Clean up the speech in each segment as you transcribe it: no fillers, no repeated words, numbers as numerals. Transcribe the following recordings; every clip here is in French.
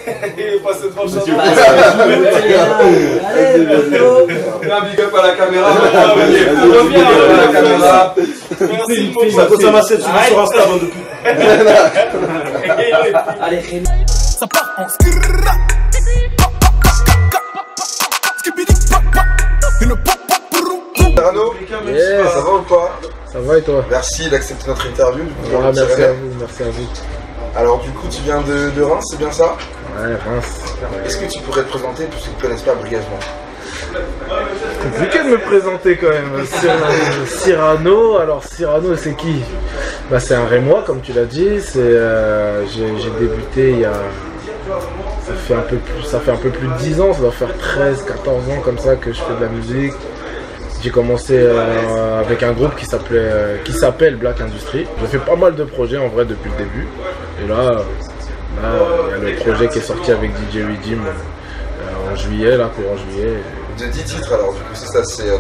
Il est passé devant le Monsieur château. Allez, Un big up à la caméra. Reviens à la caméra. Merci pour Ça coûte ça m'assiette sur Insta depuis. allez, Ça part en skrrrra. Arnaud, Yes. ça va ou pas? Ça va et toi? Merci d'accepter notre interview. Voilà, merci à vous, merci à vous. Alors du coup, tu viens de Reims, c'est bien ça? Ouais, Reims. Est-ce que tu pourrais te présenter pour ceux qui ne connaissent pas brièvement? Compliqué de me présenter quand même. Cyrano, alors Cyrano c'est qui? Bah c'est un Rémois comme tu l'as dit. J'ai débuté il y a... Ça fait un peu plus de 10 ans, ça doit faire 13, 14 ans comme ça que je fais de la musique. J'ai commencé avec un groupe qui s'appelle Black Industry. J'ai fait pas mal de projets en vrai depuis le début. Et là il y a le projet qui est sorti avec DJ Redeem en juillet, là, courant juillet. De 10 titres alors, du coup, c'est ça, c'est le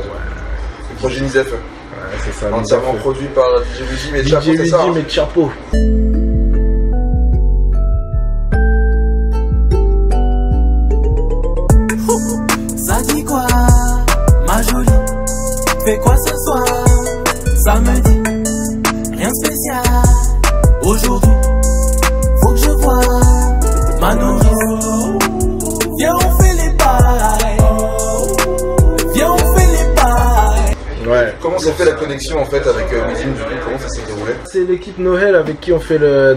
projet Nisef. Ouais, c'est ça. Entièrement produit par DJ Redeem et Chapo, DJ c'est ça? Redeem et Chapo. Ça dit quoi, ma jolie? Fais quoi ce soir? Samedi, rien de spécial. Aujourd'hui, faut que je vois ma nourrice. Viens, on fait les bails. Viens, on fait les bails. Ouais. Comment s'est fait la connexion en fait avec Redeem, du coup, comment ça s'est déroulé? C'est l'équipe Noël avec qui on fait la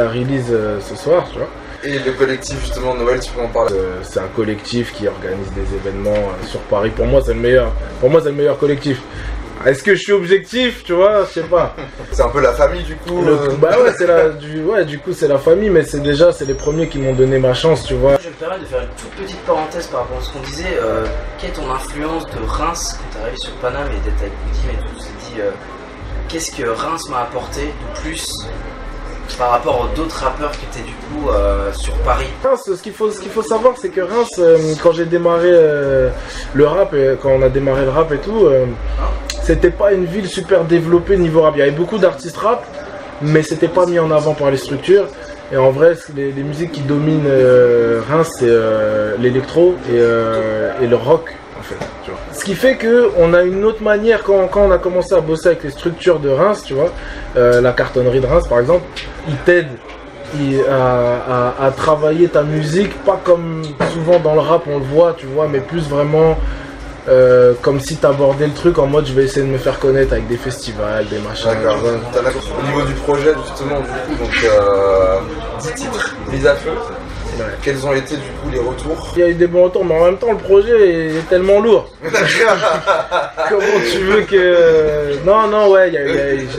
release ce soir, tu vois. Et le collectif justement Noël, tu peux en parler? C'est un collectif qui organise des événements sur Paris. Pour moi, c'est le meilleur. Pour moi, c'est le meilleur collectif. Est-ce que je suis objectif, tu vois? Je sais pas. C'est un peu la famille du coup. Bah ouais, du coup, c'est la famille, mais c'est les premiers qui m'ont donné ma chance, tu vois. je me permets de faire une toute petite parenthèse par rapport à ce qu'on disait. Quelle est ton influence de Reims quand t'es arrivé sur Paname et d'être avec Redeem et tout? Tu t'es dit, qu'est-ce que Reims m'a apporté de plus par rapport aux d'autres rappeurs qui étaient du coup sur Paris? Reims, ce qu'il faut savoir, c'est que Reims, quand j'ai démarré le rap, quand on a démarré le rap et tout, c'était pas une ville super développée niveau rap. Il y avait beaucoup d'artistes rap, mais c'était pas mis en avant par les structures. Et en vrai, les musiques qui dominent Reims, c'est l'électro et le rock, en fait. Tu vois. Ce qui fait qu'on a une autre manière, quand on a commencé à bosser avec les structures de Reims, tu vois, la cartonnerie de Reims par exemple, ils t'aident à travailler ta musique, pas comme souvent dans le rap on le voit, tu vois, mais plus vraiment comme si t'abordais le truc en mode je vais essayer de me faire connaître avec des festivals, des machins. D'accord. Au niveau du projet justement, du coup, donc 10 titres mis à feu. Ouais. Quels ont été du coup les retours? Il y a eu des bons retours, mais en même temps le projet est tellement lourd. Comment tu veux que... Non, ouais,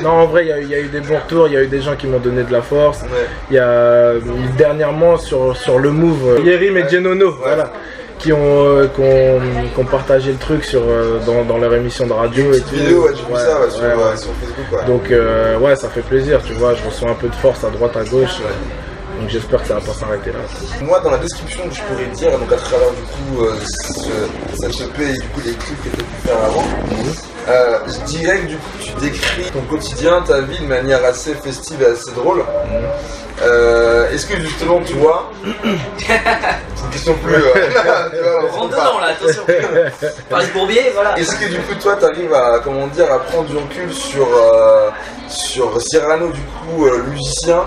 en vrai il y a eu des bons retours, il y a eu des gens qui m'ont donné de la force. Ouais. Il y a dernièrement sur le move, Yerim et Genono, Ouais. voilà, qui ont partagé le truc dans leur émission de radio et tout. Vidéo, ouais, j'ai vu Ouais, ça ouais, ouais. sur Facebook. Ouais. Donc ouais, ça fait plaisir, tu vois, je reçois un peu de force à droite, à gauche. Donc j'espère que ça va pas s'arrêter là. Moi, dans la description que je pourrais dire, donc à travers du coup cette EP et du coup les clips que tu as pu faire avant, je dirais que du coup tu décris ton quotidien, ta vie de manière assez festive et assez drôle. Est-ce que justement tu vois, c'est une question plus... Rentre dedans là, attention. Paris Bourbier, voilà. Est-ce que du coup toi tu arrives à, comment dire, à prendre du recul sur Cyrano, du coup le musicien,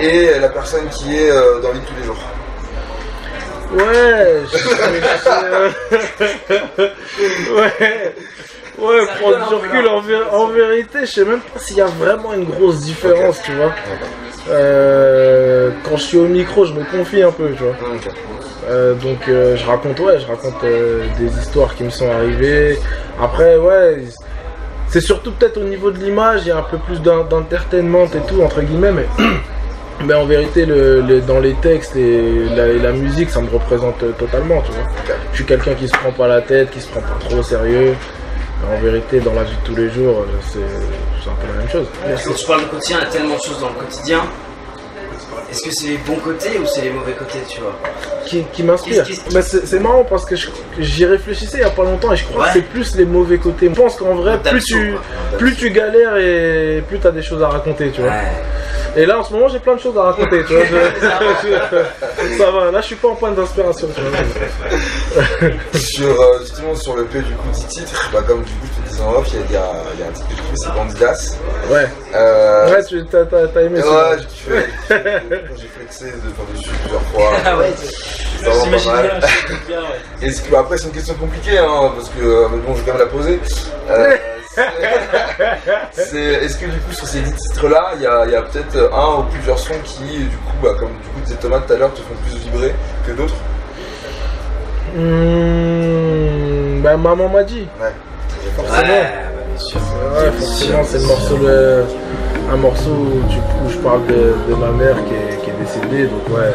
et la personne qui est dans la vie de tous les jours? Ouais, prendre du recul, en vérité, je sais même pas s'il y a vraiment une grosse différence, tu vois. Quand je suis au micro, je me confie un peu, tu vois. Donc je raconte des histoires qui me sont arrivées. Après, ouais, c'est surtout peut-être au niveau de l'image, il y a un peu plus d'entertainment et tout, entre guillemets, mais en vérité, dans les textes et la musique, ça me représente totalement, tu vois. Je suis quelqu'un qui se prend pas la tête, qui se prend pas trop au sérieux. En vérité, dans la vie de tous les jours, c'est un peu la même chose. Quand tu parles de quotidien, il y a tellement de choses dans le quotidien. Est-ce que c'est les bons côtés ou c'est les mauvais côtés, tu vois? Qui m'inspire. Bah, c'est marrant parce que j'y réfléchissais il y a pas longtemps et je crois que c'est plus les mauvais côtés. Je pense qu'en vrai, plus tu galères et plus tu as des choses à raconter, tu vois. Et là en ce moment j'ai plein de choses à raconter, tu vois. Ça va, là je suis pas en point d'inspiration, tu vois. Justement sur le P du coup du titre, bah, comme du coup je te disais en off, il y a un titre que je trouve, c'est Bandidas. Ouais. Ouais, t'as aimé ça. Ouais, j'ai kiffé. J'ai flexé dessus plusieurs fois. Ah ouais, C'est vraiment pas mal. Est-ce que, après c'est une question compliquée, hein, parce que mais bon, je vais quand même la poser. Est-ce que du coup sur ces 10 titres-là, il y a peut-être un ou plusieurs sons qui, du coup, bah, comme du coup disait Thomas tout à l'heure, te font plus vibrer que d'autres? Bah maman m'a dit. Ouais. Forcément. bien sûr. Ouais, forcément, c'est le morceau, un morceau où je parle de ma mère qui est décédée, donc ouais.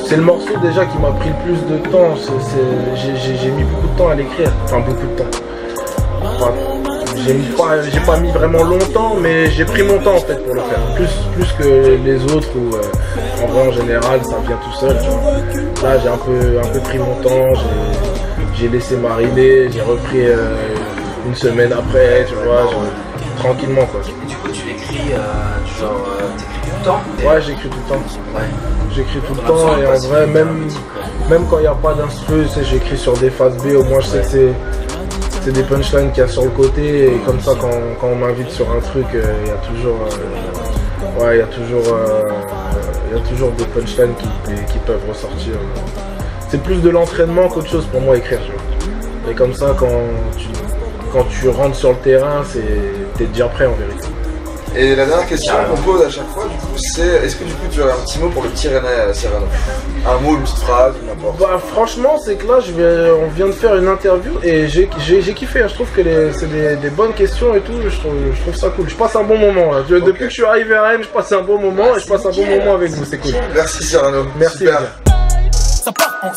C'est le morceau déjà qui m'a pris le plus de temps. J'ai mis beaucoup de temps à l'écrire, enfin beaucoup de temps. Enfin, j'ai pas mis vraiment longtemps, mais j'ai pris mon temps en fait pour le faire. Plus que les autres où en vrai en général ça vient tout seul. Tu vois. Là j'ai un peu pris mon temps, j'ai laissé mariner, j'ai repris une semaine après, tu vois, tranquillement quoi. Et du coup tu l'écris genre t'écris tout le temps? Ouais, j'écris tout le temps. Ouais. J'écris tout le temps et en vrai même quand il n'y a pas d'instru, j'écris sur des phases B, au moins je sais que c'est des punchlines qu'il y a sur le côté et comme ça quand on m'invite sur un truc il y a toujours des punchlines qui peuvent ressortir. C'est plus de l'entraînement qu'autre chose pour moi écrire, tu vois. Et comme ça quand tu rentres sur le terrain, t'es déjà prêt en vérité. Et la dernière question qu'on pose à chaque fois, du coup, c'est est-ce que du coup tu aurais un petit mot pour le petit René Cyrano? Un mot, une petite phrase, n'importe. Bah franchement, c'est que là, on vient de faire une interview et j'ai kiffé. Hein. Je trouve que c'est des bonnes questions et tout. Je trouve ça cool. Je passe un bon moment. Là. Depuis que je suis arrivé à Rennes, je passe un bon moment et je passe un bon moment avec vous. C'est cool. Merci Cyrano. Merci. Super. Ça part en